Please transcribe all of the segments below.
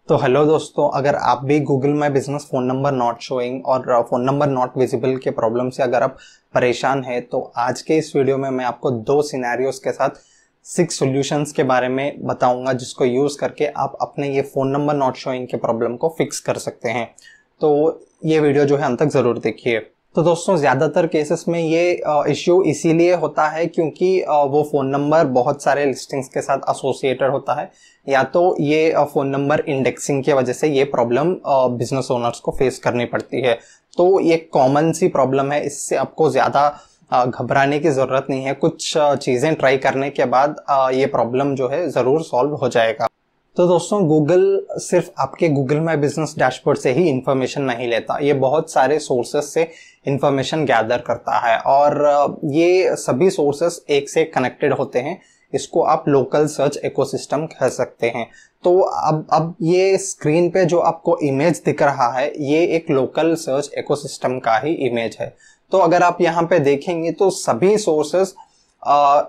तो हेलो दोस्तों, अगर आप भी Google my business phone number not showing और फ़ोन नंबर नॉट विजिबल के प्रॉब्लम से अगर आप परेशान हैं तो आज के इस वीडियो में मैं आपको 2 सिनेरियोस के साथ 6 सॉल्यूशंस के बारे में बताऊंगा जिसको यूज़ करके आप अपने ये फ़ोन नंबर नॉट शोइंग के प्रॉब्लम को फिक्स कर सकते हैं। तो ये वीडियो जो है अंत तक ज़रूर देखिए। तो दोस्तों, ज़्यादातर केसेस में ये इश्यू इसीलिए होता है क्योंकि वो फ़ोन नंबर बहुत सारे लिस्टिंग्स के साथ एसोसिएटेड होता है, या तो ये फ़ोन नंबर इंडेक्सिंग की वजह से ये प्रॉब्लम बिजनेस ओनर्स को फेस करनी पड़ती है। तो ये कॉमन सी प्रॉब्लम है, इससे आपको ज़्यादा घबराने की ज़रूरत नहीं है। कुछ चीज़ें ट्राई करने के बाद ये प्रॉब्लम जो है ज़रूर सॉल्व हो जाएगा। तो दोस्तों, गूगल सिर्फ आपके गूगल माई बिजनेस डैशबोर्ड से ही इंफॉर्मेशन नहीं लेता, ये बहुत सारे सोर्सेस से इंफॉर्मेशन गैदर करता है और ये सभी सोर्सेस एक से कनेक्टेड होते हैं। इसको आप लोकल सर्च इकोसिस्टम कह सकते हैं। तो अब ये स्क्रीन पे जो आपको इमेज दिख रहा है, ये एक लोकल सर्च इकोसिस्टम का ही इमेज है। तो अगर आप यहाँ पे देखेंगे तो सभी सोर्सेस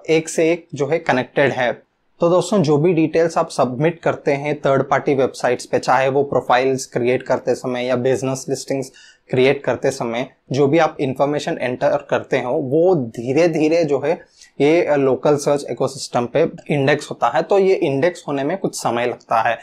एक से एक जो है कनेक्टेड है। तो दोस्तों, जो भी डिटेल्स आप सबमिट करते हैं थर्ड पार्टी वेबसाइट्स पे, चाहे वो प्रोफाइल्स क्रिएट करते समय या बिजनेस लिस्टिंग्स क्रिएट करते समय, जो भी आप इंफॉर्मेशन एंटर करते हो वो धीरे धीरे जो है ये लोकल सर्च इकोसिस्टम पे इंडेक्स होता है। तो ये इंडेक्स होने में कुछ समय लगता है।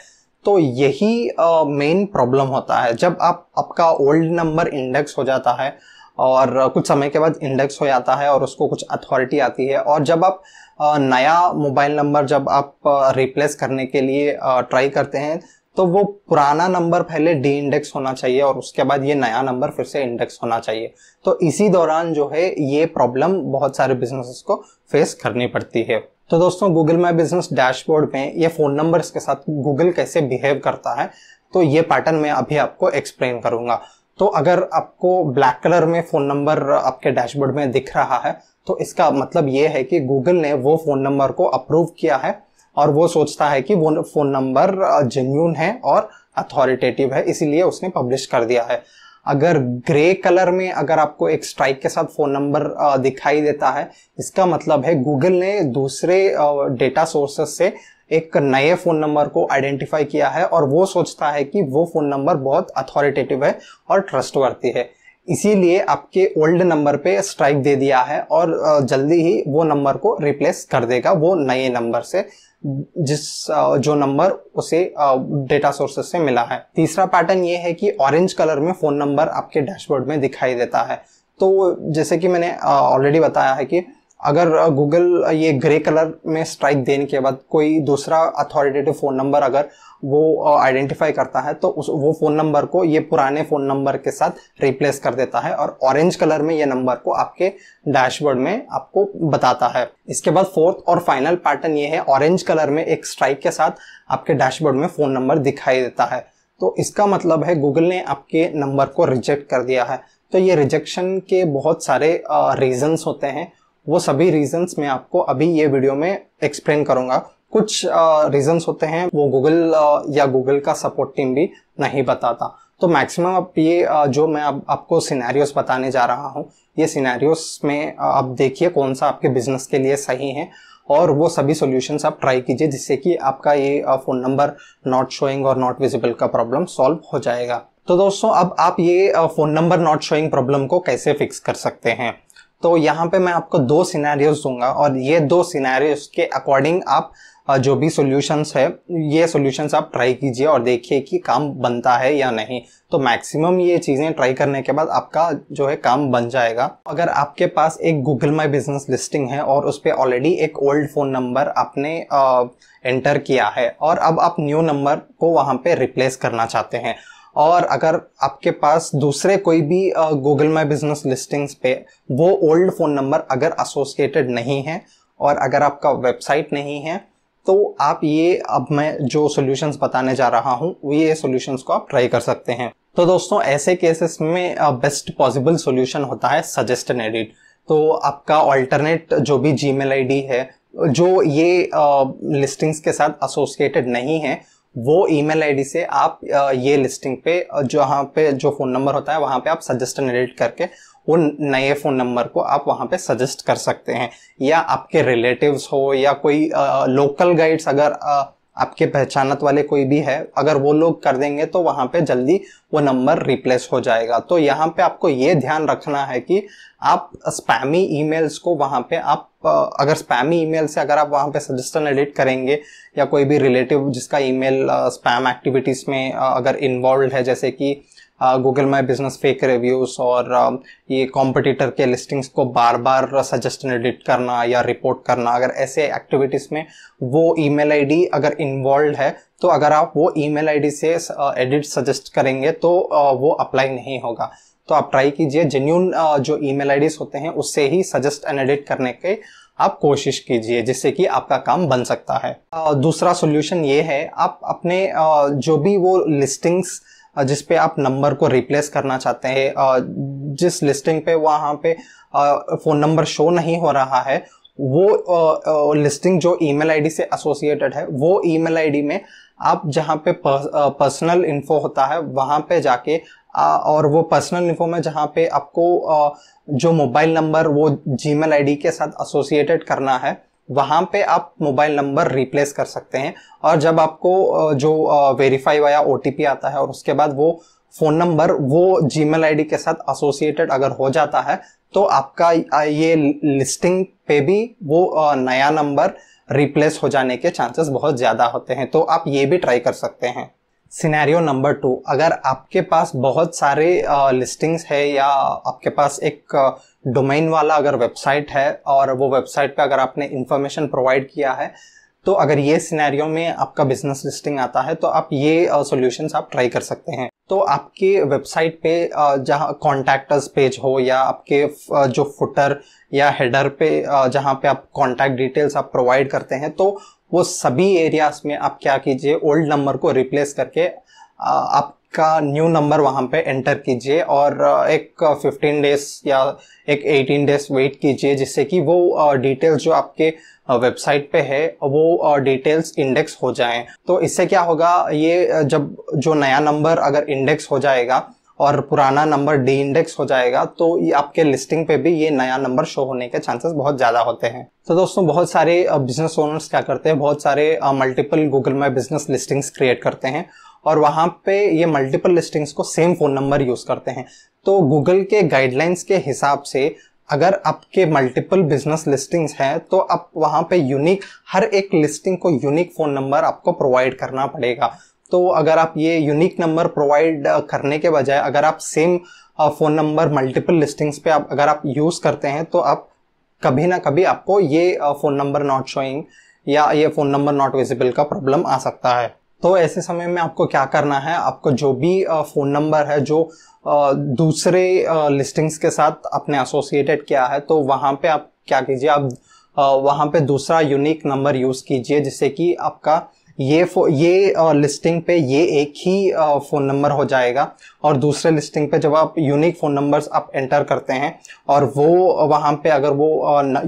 तो यही मेन प्रॉब्लम होता है। जब आपका ओल्ड नंबर इंडेक्स हो जाता है और कुछ समय के बाद इंडेक्स हो जाता है और उसको कुछ अथॉरिटी आती है, और जब आप नया मोबाइल नंबर जब आप रिप्लेस करने के लिए ट्राई करते हैं तो वो पुराना नंबर पहले डी इंडेक्स होना चाहिए और उसके बाद ये नया नंबर फिर से इंडेक्स होना चाहिए। तो इसी दौरान जो है ये प्रॉब्लम बहुत सारे बिजनेसेस को फेस करनी पड़ती है। तो दोस्तों, गूगल माई बिजनेस डैशबोर्ड में ये फ़ोन नंबर्स के साथ गूगल कैसे बिहेव करता है, तो ये पैटर्न मैं अभी आपको एक्सप्लेन करूंगा। तो अगर आपको ब्लैक कलर में फ़ोन नंबर आपके डैशबोर्ड में दिख रहा है तो इसका मतलब ये है कि गूगल ने वो फ़ोन नंबर को अप्रूव किया है और वो सोचता है कि वो फ़ोन नंबर जेन्युइन है और अथॉरिटेटिव है, इसीलिए उसने पब्लिश कर दिया है। अगर ग्रे कलर में अगर आपको एक स्ट्राइक के साथ फ़ोन नंबर दिखाई देता है, इसका मतलब है गूगल ने दूसरे डेटा सोर्सेस से एक नए फ़ोन नंबर को आइडेंटिफाई किया है और वो सोचता है कि वो फ़ोन नंबर बहुत अथॉरिटेटिव है और ट्रस्टवर्दी है, इसीलिए आपके ओल्ड नंबर पे स्ट्राइक दे दिया है और जल्दी ही वो नंबर को रिप्लेस कर देगा वो नए नंबर से, जो नंबर उसे डेटा सोर्सेस से मिला है। तीसरा पैटर्न ये है कि ऑरेंज कलर में फ़ोन नंबर आपके डैशबोर्ड में दिखाई देता है। तो जैसे कि मैंने ऑलरेडी बताया है कि अगर गूगल ये ग्रे कलर में स्ट्राइक देने के बाद कोई दूसरा अथॉरिटेटिव फ़ोन नंबर अगर वो आइडेंटिफाई करता है तो वो फ़ोन नंबर को ये पुराने फ़ोन नंबर के साथ रिप्लेस कर देता है और ऑरेंज कलर में ये नंबर को आपके डैशबोर्ड में आपको बताता है। इसके बाद फोर्थ और फाइनल पैटर्न ये है, ऑरेंज कलर में एक स्ट्राइक के साथ आपके डैशबोर्ड में फ़ोन नंबर दिखाई देता है। तो इसका मतलब है गूगल ने आपके नंबर को रिजेक्ट कर दिया है। तो ये रिजेक्शन के बहुत सारे रीजंस होते हैं, वो सभी रीजंस मैं आपको अभी ये वीडियो में एक्सप्लेन करूंगा। कुछ रीजंस होते हैं वो गूगल या गूगल का सपोर्ट टीम भी नहीं बताता। तो मैक्सिमम आप ये जो मैं आपको सिनेरियोस बताने जा रहा हूँ, ये सिनेरियोस में आप देखिए कौन सा आपके बिजनेस के लिए सही है और वो सभी सॉल्यूशंस आप ट्राई कीजिए जिससे कि आपका ये फ़ोन नंबर नॉट शोइंग और नॉट विजिबल का प्रॉब्लम सॉल्व हो जाएगा। तो दोस्तों, अब आप ये phone number not showing problem को कैसे फिक्स कर सकते हैं, तो यहाँ पे मैं आपको 2 सिनेरियोस दूंगा और ये 2 सिनेरियोस के अकॉर्डिंग आप जो भी सॉल्यूशंस है ये सॉल्यूशंस आप ट्राई कीजिए और देखिए कि काम बनता है या नहीं। तो मैक्सिमम ये चीज़ें ट्राई करने के बाद आपका जो है काम बन जाएगा। अगर आपके पास एक गूगल माई बिजनेस लिस्टिंग है और उस पर ऑलरेडी एक ओल्ड फ़ोन नंबर आपने एंटर किया है और अब आप न्यू नंबर को वहाँ पे रिप्लेस करना चाहते हैं, और अगर आपके पास दूसरे कोई भी गूगल माई बिजनेस लिस्टिंग्स पे वो ओल्ड फ़ोन नंबर अगर एसोसिएटेड नहीं है और अगर आपका वेबसाइट नहीं है, तो आप ये अब मैं जो सॉल्यूशंस बताने जा रहा हूँ ये सॉल्यूशंस को आप ट्राई कर सकते हैं। तो दोस्तों, ऐसे केसेस में बेस्ट पॉसिबल सॉल्यूशन होता है सजेस्ट एंड एडिट। तो आपका अल्टरनेट जो भी जीमेल आईडी है जो ये लिस्टिंग्स के साथ एसोसिएटेड नहीं है, वो ईमेल आईडी से आप ये लिस्टिंग पे जहाँ पे जो फ़ोन नंबर होता है वहाँ पे आप सजेस्ट एंड एडिट करके वो नए फ़ोन नंबर को आप वहाँ पे सजेस्ट कर सकते हैं। या आपके रिलेटिव्स हो या कोई लोकल गाइड्स अगर आपके पहचानत वाले कोई भी है, अगर वो लोग कर देंगे तो वहां पे जल्दी वो नंबर रिप्लेस हो जाएगा। तो यहाँ पे आपको ये ध्यान रखना है कि आप स्पैमी ईमेल्स को वहां पे आप अगर स्पैमी ईमेल से अगर आप वहां पे सजेशन एडिट करेंगे या कोई भी रिलेटिव जिसका ईमेल स्पैम एक्टिविटीज में अगर इन्वॉल्व है, जैसे कि Google my business fake reviews और ये कॉम्पिटिटर के लिस्टिंग्स को बार बार सजेशन एडिट करना या रिपोर्ट करना, अगर ऐसे एक्टिविटीज में वो ईमेल आईडी अगर इन्वॉल्व है तो अगर आप वो ईमेल आईडी से एडिट सजेस्ट करेंगे तो वो अप्लाई नहीं होगा। तो आप ट्राई कीजिए जेन्युइन जो ईमेल आईडीज होते हैं उससे ही सजेस्ट एंड एडिट करने के आप कोशिश कीजिए, जिससे कि आपका काम बन सकता है। दूसरा सॉल्यूशन ये है, आप अपने जो भी वो लिस्टिंग्स जिस पे आप नंबर को रिप्लेस करना चाहते हैं, जिस लिस्टिंग पे वहां पे फोन नंबर शो नहीं हो रहा है, वो लिस्टिंग जो ईमेल आईडी से एसोसिएटेड है, वो ईमेल आईडी में आप जहां पे पर्सनल इन्फो होता है वहां पे जाके और वो पर्सनल इन्फो में जहां पे आपको जो मोबाइल नंबर वो जीमेल आईडी के साथ एसोसिएटेड करना है, वहां पे आप मोबाइल नंबर रिप्लेस कर सकते हैं। और जब आपको जो वेरीफाई वाया ओटीपी आता है और उसके बाद वो फोन नंबर वो जीमेल आईडी के साथ एसोसिएटेड अगर हो जाता है तो आपका ये लिस्टिंग पे भी वो नया नंबर रिप्लेस हो जाने के चांसेस बहुत ज्यादा होते हैं। तो आप ये भी ट्राई कर सकते हैं। सिनेरियो नंबर 2, अगर आपके पास बहुत सारे लिस्टिंग्स है या आपके पास एक डोमेन वाला अगर वेबसाइट है और वो वेबसाइट पे अगर आपने इंफॉर्मेशन प्रोवाइड किया है, तो अगर ये सिनेरियो में आपका बिजनेस लिस्टिंग आता है तो आप ये सॉल्यूशंस आप ट्राई कर सकते हैं। तो आपके वेबसाइट पे जहाँ कॉन्टैक्टर्स पेज हो या आपके जो फुटर या हेडर पे जहाँ पे आप कॉन्टैक्ट डिटेल्स आप प्रोवाइड करते हैं, तो वो सभी एरियाज में आप क्या कीजिए, ओल्ड नंबर को रिप्लेस करके आपका न्यू नंबर वहां पे एंटर कीजिए और एक 15 डेज या एक 18 डेज वेट कीजिए, जिससे कि वो डिटेल्स जो आपके वेबसाइट पे है वो डिटेल्स इंडेक्स हो जाएं। तो इससे क्या होगा, ये जब जो नया नंबर अगर इंडेक्स हो जाएगा और पुराना नंबर डी इंडेक्स हो जाएगा तो ये आपके लिस्टिंग पे भी ये नया नंबर शो होने के चांसेस बहुत ज्यादा होते हैं। तो दोस्तों, बहुत सारे बिजनेस ओनर्स क्या करते हैं, बहुत सारे multiple Google my business listings create करते हैं और वहां पे ये मल्टीपल लिस्टिंग्स को सेम फोन नंबर यूज करते हैं। तो गूगल के गाइडलाइंस के हिसाब से अगर आपके मल्टीपल बिजनेस लिस्टिंग्स हैं तो आप वहां पे यूनिक, हर एक लिस्टिंग को यूनिक फोन नंबर आपको प्रोवाइड करना पड़ेगा। तो अगर आप ये यूनिक नंबर प्रोवाइड करने के बजाय अगर आप same phone number multiple listings पे अगर आप यूज करते हैं तो आप कभी ना कभी आपको ये फोन नंबर नॉट शोइंग या ये फोन नंबर नॉट विजिबल का प्रॉब्लम आ सकता है। तो ऐसे समय में आपको क्या करना है, आपको जो भी फोन नंबर है जो दूसरे लिस्टिंग्स के साथ आपने एसोसिएटेड किया है, तो वहां पे आप क्या कीजिए, आप वहां पे दूसरा यूनिक नंबर यूज कीजिए, जिससे कि आपका ये लिस्टिंग पे ये एक ही फोन नंबर हो जाएगा और दूसरे लिस्टिंग पे जब आप यूनिक फोन नंबर्स आप एंटर करते हैं और वो वहां पे अगर वो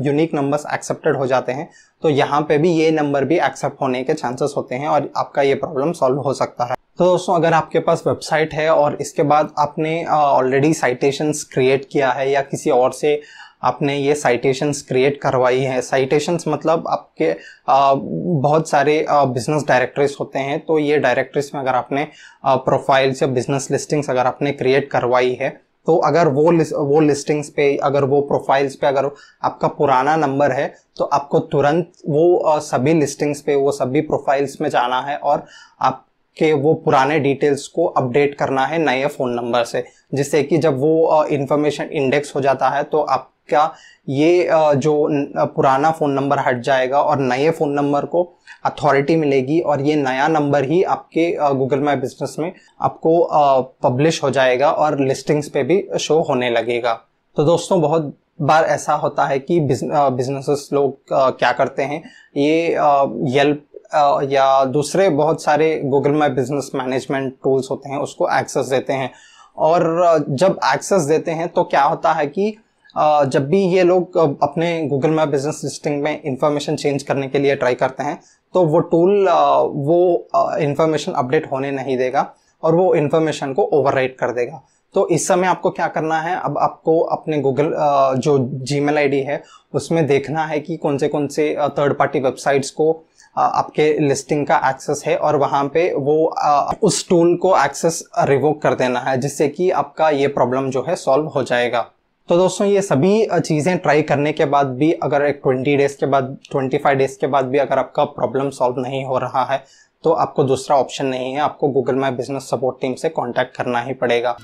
यूनिक नंबर्स एक्सेप्टेड हो जाते हैं तो यहाँ पे भी ये नंबर भी एक्सेप्ट होने के चांसेस होते हैं और आपका ये प्रॉब्लम सॉल्व हो सकता है। तो दोस्तों, अगर आपके पास वेबसाइट है और इसके बाद आपने ऑलरेडी साइटेशंस क्रिएट किया है या किसी और से आपने ये साइटेशंस क्रिएट करवाई है, साइटेशंस मतलब आपके बहुत सारे बिजनेस डायरेक्टरीज होते हैं, तो ये डायरेक्टरीज में अगर आपने प्रोफाइल्स या बिजनेस लिस्टिंग्स अगर आपने क्रिएट करवाई है, तो अगर वो लिस्टिंग्स पे, अगर वो प्रोफाइल्स पे अगर आपका पुराना नंबर है तो आपको तुरंत वो सभी लिस्टिंग्स पे, वो सभी प्रोफाइल्स में जाना है और आपके वो पुराने डिटेल्स को अपडेट करना है नए फोन नंबर से, जिससे कि जब वो इंफॉर्मेशन इंडेक्स हो जाता है तो आपका ये जो पुराना फ़ोन नंबर हट जाएगा और नए फ़ोन नंबर को अथॉरिटी मिलेगी और ये नया नंबर ही आपके गूगल माई बिजनेस में आपको पब्लिश हो जाएगा और लिस्टिंग्स पे भी शो होने लगेगा। तो दोस्तों, बहुत बार ऐसा होता है कि बिजनेसेस लोग क्या करते हैं, ये येल्प या दूसरे बहुत सारे Google my business management tools होते हैं उसको एक्सेस देते हैं, और जब एक्सेस देते हैं तो क्या होता है कि जब भी ये लोग अपने गूगल माई बिजनेस लिस्टिंग में इंफॉर्मेशन चेंज करने के लिए ट्राई करते हैं तो वो टूल वो इंफॉर्मेशन अपडेट होने नहीं देगा और वो इंफॉर्मेशन को ओवरराइट कर देगा। तो इस समय आपको क्या करना है, अब आपको अपने गूगल जो जीमेल आईडी है उसमें देखना है कि कौन से थर्ड पार्टी वेबसाइट्स को आपके लिस्टिंग का एक्सेस है और वहां पे वो उस टूल को एक्सेस रिवोक कर देना है, जिससे कि आपका ये प्रॉब्लम जो है सॉल्व हो जाएगा। तो दोस्तों ये सभी चीज़ें ट्राई करने के बाद भी अगर एक 20 डेज़ के बाद 25 डेज़ के बाद भी अगर आपका प्रॉब्लम सॉल्व नहीं हो रहा है तो आपको दूसरा ऑप्शन नहीं है, आपको Google my business support team से कांटेक्ट करना ही पड़ेगा।